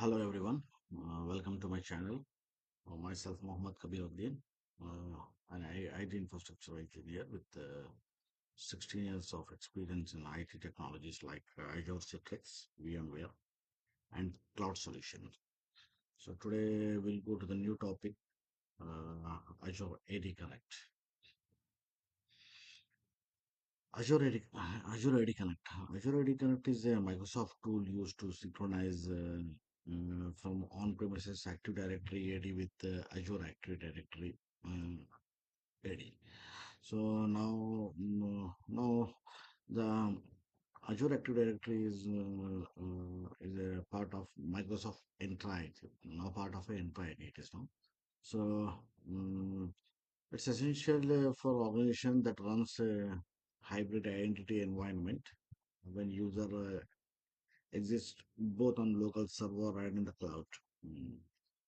Hello everyone, welcome to my channel. Myself Mohammad Kabiruddin, an IT infrastructure engineer with 16 years of experience in IT technologies like Azure Citrix, VMware, and cloud solutions. So today we'll go to the new topic, Azure AD Connect. Azure AD Connect. Azure AD Connect is a Microsoft tool used to synchronize from on-premises Active Directory AD with Azure Active Directory AD. So now the Azure Active Directory is a part of Microsoft Entra, now part of Entra ID it is now. So it's essential for organization that runs a hybrid identity environment when user exists both on local server and in the cloud. Mm.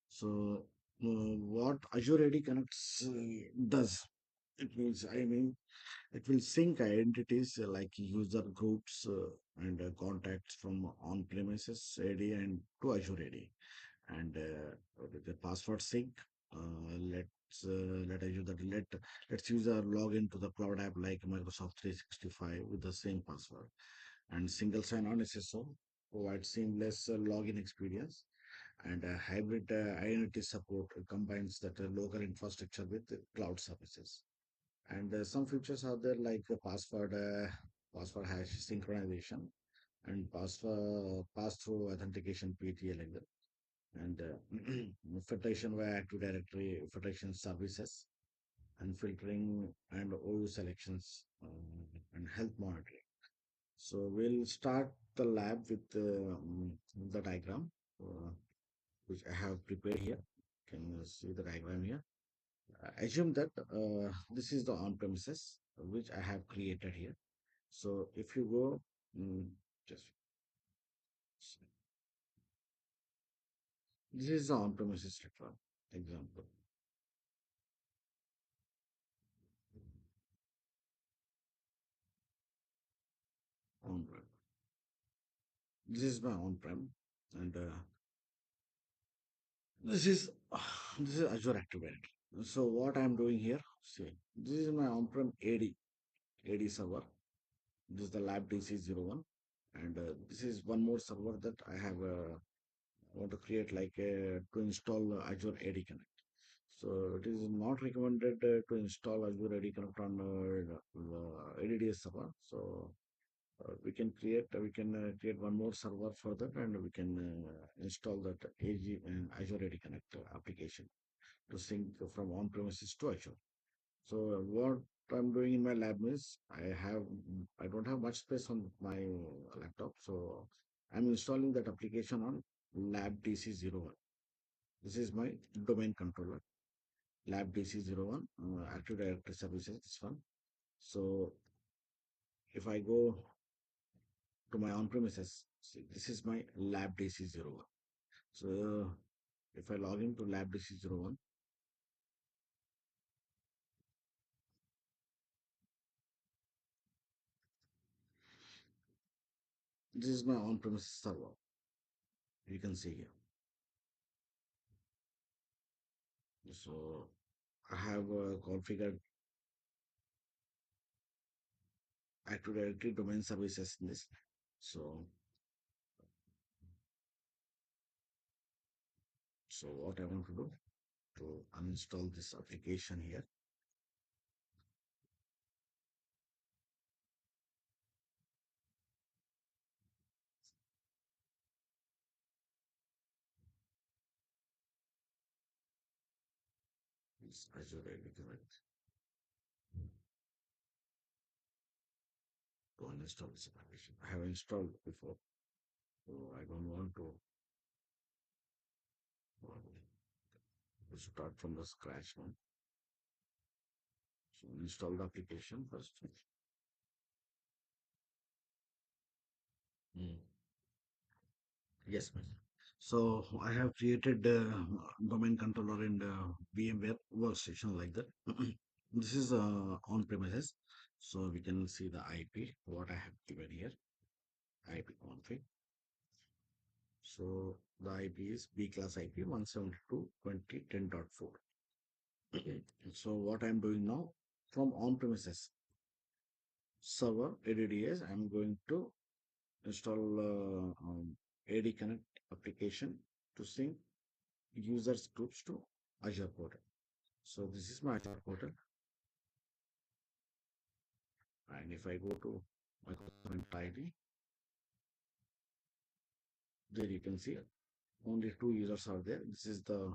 So what Azure AD Connects does, it will sync identities like user groups and contacts from on-premises AD and to Azure AD and with the password sync. Let us use that. Let's use a login to the cloud app like Microsoft 365 with the same password and single sign-on SSO provides seamless login experience and hybrid identity support combines that local infrastructure with cloud services. And some features are there like password hash synchronization and password pass-through authentication PTA like that and filtration via Active Directory filtration services and filtering and OU selections and health monitoring. So we'll start the lab with the diagram which I have prepared here. Can you see the diagram here? Assume that this is the on-premises which I have created here. So if you go, just this is the on-premises network example. On-prem. This is my on-prem, and this is this is Azure Active Directory. So what I'm doing here, see, this is my on-prem AD server. This is the lab DC01, and this is one more server that I have want to create like to install Azure AD Connect. So it is not recommended to install Azure AD Connect on ADDS server. So we can create one more server for that, and we can install that Azure AD Connect application to sync from on-premises to Azure. So what I'm doing in my lab is I don't have much space on my laptop, so I'm installing that application on lab DC01. This is my domain controller, lab DC01, Active Directory Services, this one. So if I go to my on-premises, see, this is my lab DC01. So if I log into lab DC01, this is my on-premises server. You can see here. So I have configured Active Directory domain services in this. So, so what I want to do to uninstall this application here is Azure AD Connect to uninstall this application. I have installed it before, so I don't want to start from the scratch now. So install the application first. Mm. Yes, ma'am. So I have created domain controller in the VMware workstation like that. This is on premises, so we can see the IP what I have given here, IP config. So the IP is B class IP 172.20.10.4. So what I'm doing now, from on-premises server ADDS, I'm going to install AD Connect application to sync users groups to Azure portal. So this is my Azure portal, and if I go to Microsoft ID, there you can see only two users are there. This is the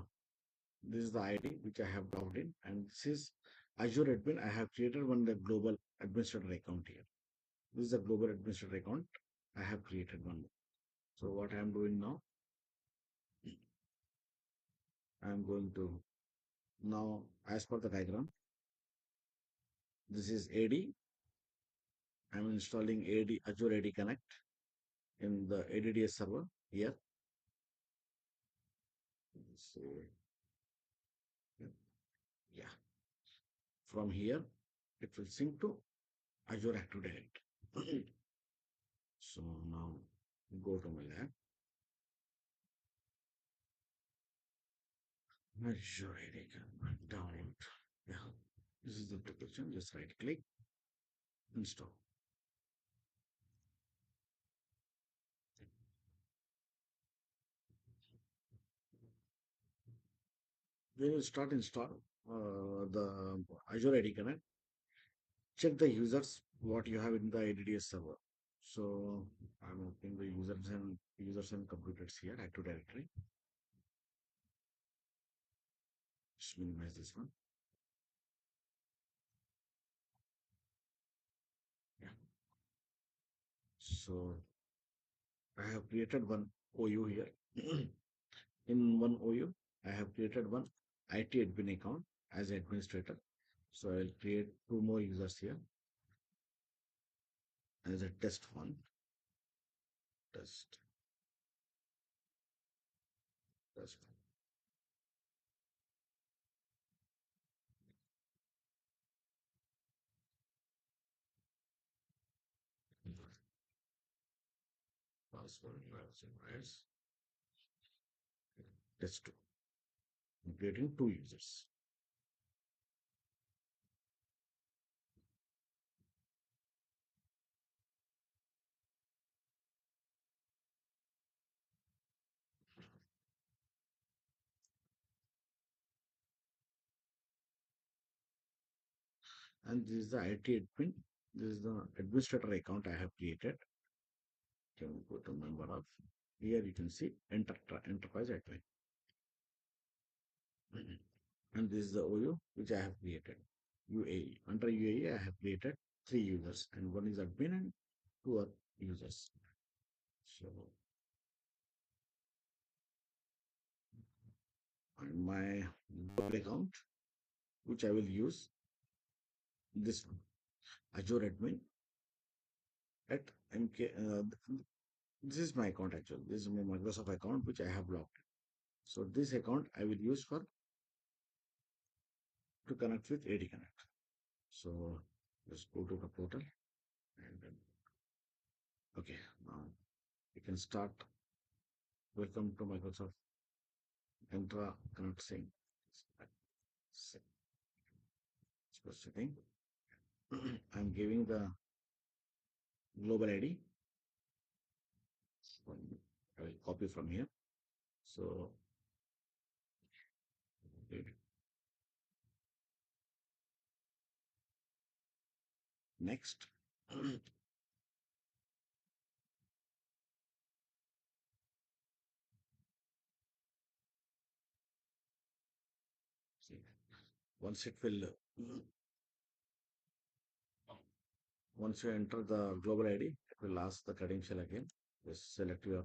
ID which I have logged in, and this is Azure admin. I have created one the global administrator account here. This is the global administrator account. I have created one. So what I am doing now, I am going to now, as per the diagram, this is AD. I am installing AD Azure AD Connect in the ADDS server here. So yeah, from here it will sync to Azure Active Directory. So now go to my lab. Azure AD Connect download. Yeah, this is the application. Just right click, install. When you start install the Azure AD Connect, check the users what you have in the ADDS server. So I'm opening the users and computers here, Active Directory. Just minimize this one. Yeah. So I have created one OU here. In one OU, I have created one IT admin account as administrator. So I'll create two more users here as a test one. Test, test. Password, yes. Test two. I'm creating two users. And this is the IT admin. This is the administrator account I have created. Can go to member of. Here you can see enterprise admin. And this is the OU which I have created. UAE. Under UAE, I have created three users, and one is admin and two are users. So, and my global account, which I will use this one, Azure admin at MK. This is my account actually. This is my Microsoft account which I have logged. So this account I will use for to connect with AD Connect. So let's go to the portal and then okay, now you can start. Welcome to Microsoft Entra Connect Sync. Setting. I'm giving the global ID. I will copy from here. So next. See, once it will, once you enter the global ID, it will ask the credential again. Just select your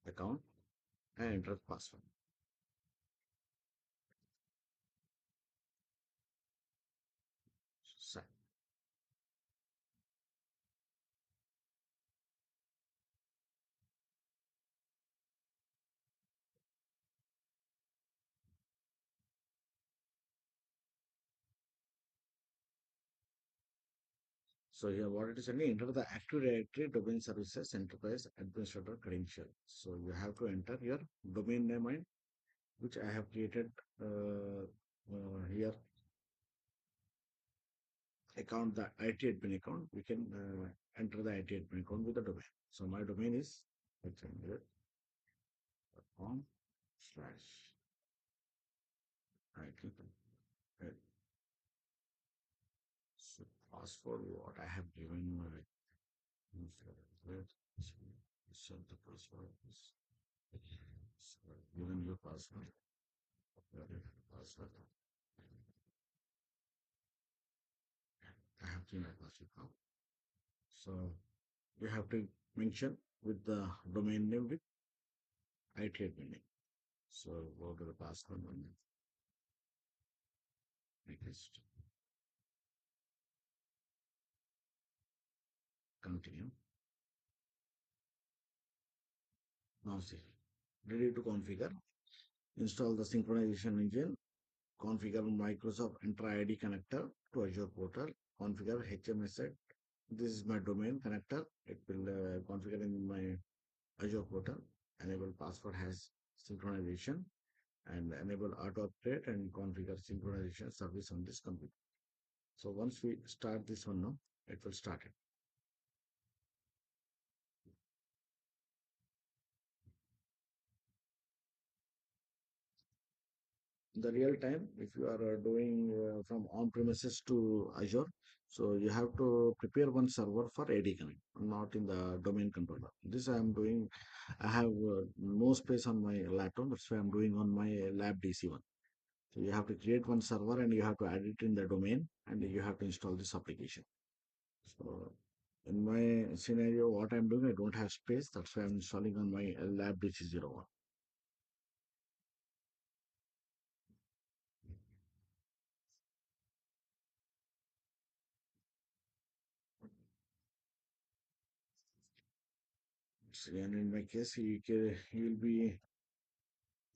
account and enter the password. Sign. So here what it is saying, enter the Active Directory Domain Services Enterprise Administrator credential. So you have to enter your domain name, and which I have created here account, the IT admin account. We can enter the IT admin account with the domain. So my domain is com slash IT. Right. So password what I have given wait, set the password is so given your password. Password. I have given my password now. So you have to mention with the domain name with IT admin name. So go to the password and request continue. Now see, ready to configure. Install the synchronization engine. Configure Microsoft Entra ID connector to Azure portal. Configure HMSet. This is my domain connector. It will configure in my Azure portal. Enable password has synchronization and enable auto update and configure synchronization service on this computer. So once we start this one now, it will start it. The real time, if you are doing from on premises to Azure, so you have to prepare one server for AD Connect, not in the domain controller. This I am doing. I have no space on my laptop. That's why I'm doing on my lab DC one. So you have to create one server and you have to add it in the domain and you have to install this application. So in my scenario, what I'm doing, I don't have space. That's why I'm installing on my lab DC01. And in my case, you will be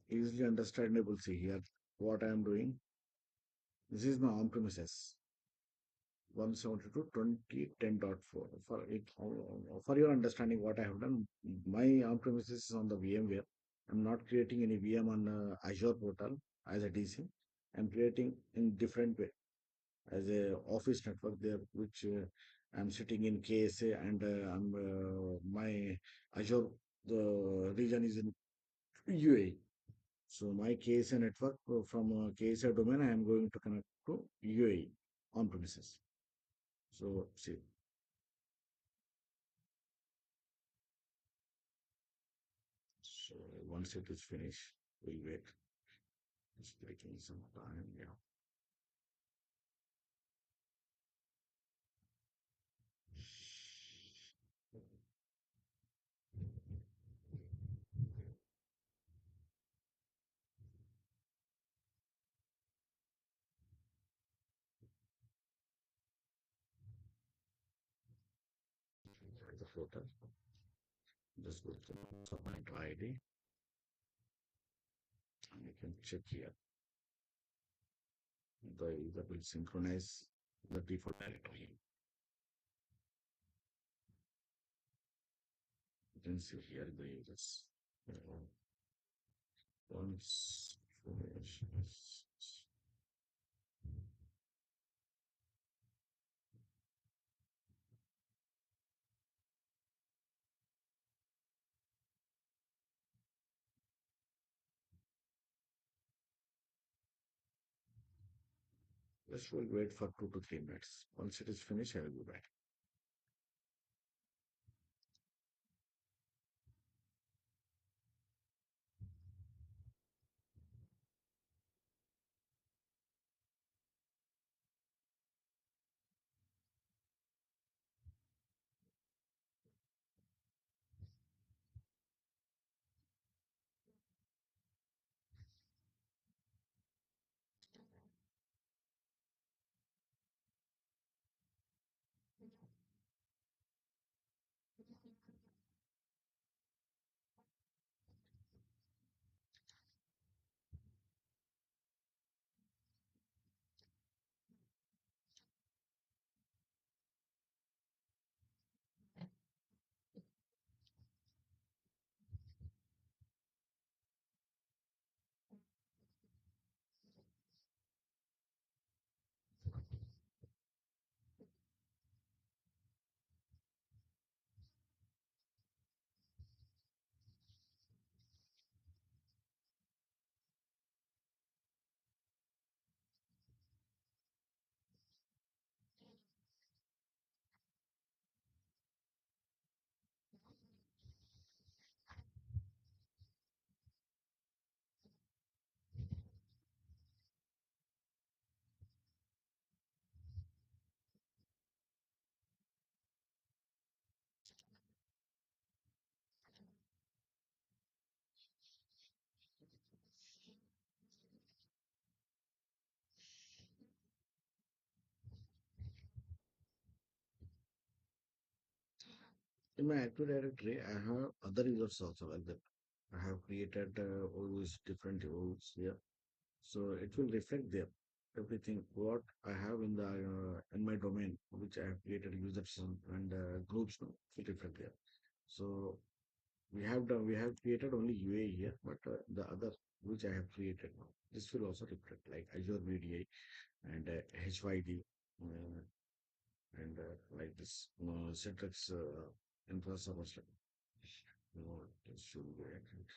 easily understandable. See here what I am doing. This is my on premises 172.20.10.4. For it, for your understanding, what I have done, my on premises is on the VMware. I'm not creating any VM on Azure portal as a DC. I'm creating in different way as a office network there, which I'm sitting in KSA and my Azure the region is in UAE. So my KSA network from KSA domain, I am going to connect to UAE on premises. So see, so once it is finished, we'll wait. It's taking some time. Yeah, the photo. Just go to submit ID and you can check here. The user will synchronize the default directory. You can see here the users. Uh, Once just will wait for 2 to 3 minutes. Once it is finished, I will be back. In my Active Directory, I have other users also like that. I have created all these different roles here, so it will reflect there everything what I have in my domain, which I have created users and groups now, it will reflect there. So we have created only UA here, but the other which I have created now, this will also reflect like Azure VDI and HYD uh, and like this Citrix infrastructure. This should be accurate.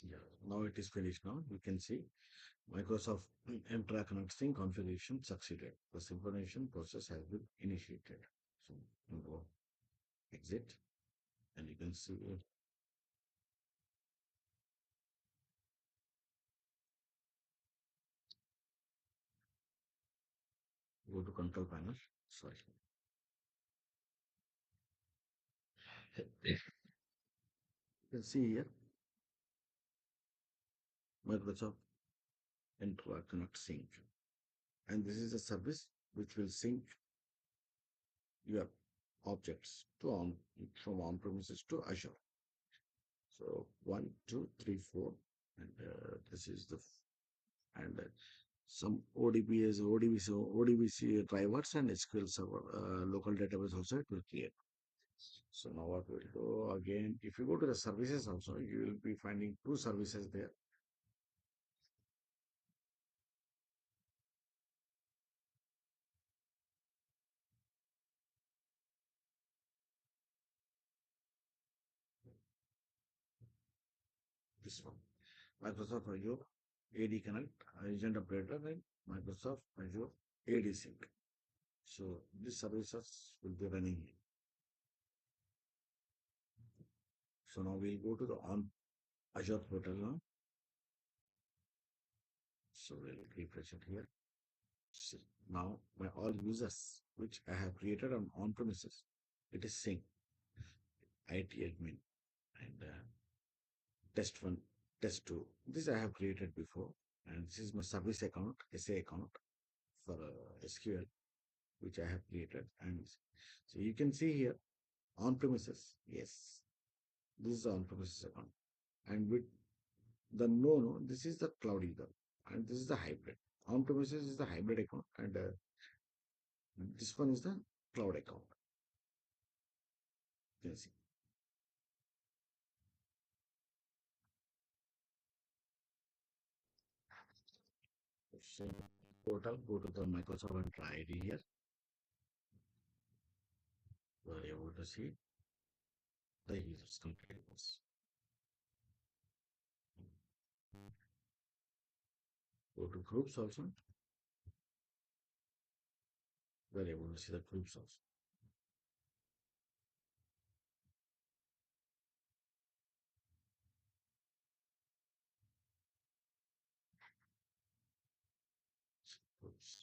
Yeah, now it is finished. Now you can see Microsoft Entra Connecting configuration succeeded. The synchronization process has been initiated. So you go exit, and you can see go to control panel. Sorry, you can see here Microsoft Entra Connect Sync, and this is a service which will sync your objects to on from on premises to Azure. So one, two, three, four, and this is the and some ODBs, ODBC drivers and SQL Server local database also it will create. So now what we'll do again, if you go to the services also, you will be finding two services there. This one, Microsoft Azure AD Connect, Agent Updater, and Microsoft Azure AD Sync. So these services will be running here. So now we'll go to the on Azure portal now. So we'll refresh it here. See, now my all users which I have created on premises, it is saying IT admin and test one, test two. This I have created before, and this is my service account, SA account for SQL, which I have created. And so you can see here on premises, yes, this is the on premises account, and with the no, this is the cloud user, and this is the hybrid. On premises is the hybrid account, and this one is the cloud account. You can see. So portal, go to the Microsoft Entra ID here. You are able to see the users completeness. Go to groups also. You are able to see the groups also. Groups.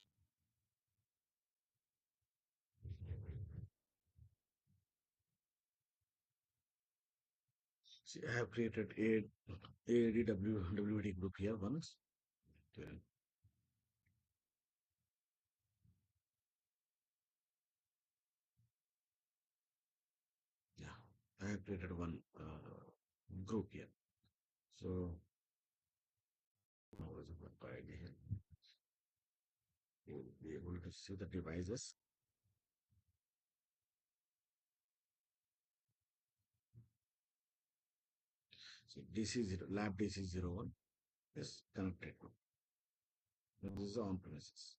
See, I have created a ADWWD group here once. Okay. Yeah, I have created one group here. So now is a ID here. You will be able to see the devices. See, DC0, lab DC01 is connected. This is on premises.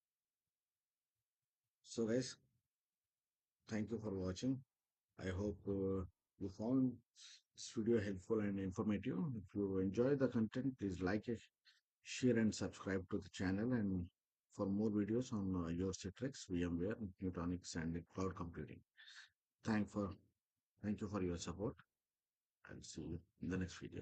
So guys, thank you for watching. I hope you found this video helpful and informative. If you enjoy the content, please like it, share and subscribe to the channel and for more videos on your Citrix, VMware, Nutanix and cloud computing. Thank for thank you for your support and see you in the next video.